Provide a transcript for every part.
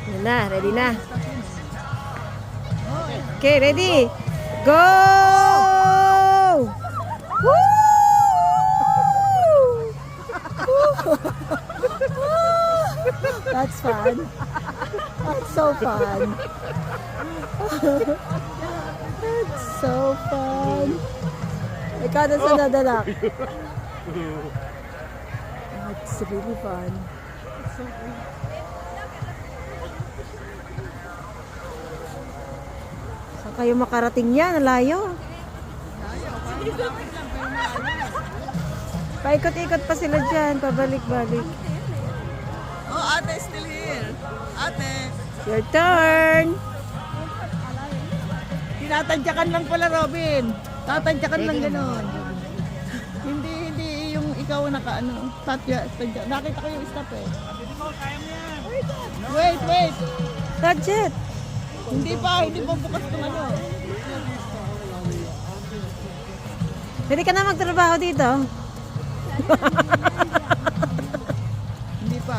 Yan na, ready na. Okay, ready. Go! Woo! That's fun. That's so fun. That's so fun. Ikaw na sa dadalak. It's really fun. Saan kayo makarating yan? Layo. Paikot-ikot pa sila dyan. Pabalik-balik. Oh, ate, still here. Ate. Your turn. Tinatadyakan lang pala, Robin. Tatadyakan lang gano'n. Hindi yung ikaw naka-ano. Tadya. Nakita ko yung stop eh. Wait. That's it. Hindi pa bukas itong ano. Pwede ka na magtrabaho dito. Hindi pa.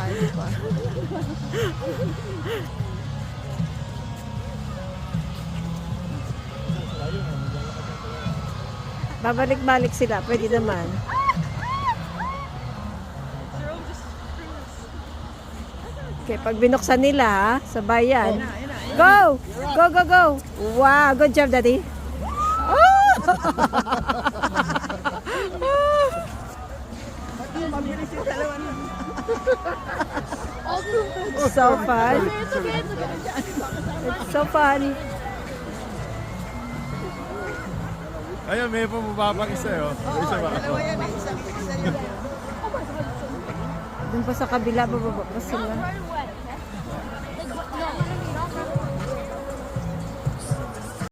Babalik-balik sila. Pwede naman. Okay, pag binuksan nila ha, sa bayan. Go! Go! Wow, good job, Daddy. Oh! It's so fun. It's so fun. Ayun, may pumababang isa yun. Isa ba? Dalawa yan eh. Isa yun. Doon pa sa kabila, bababa pa sila.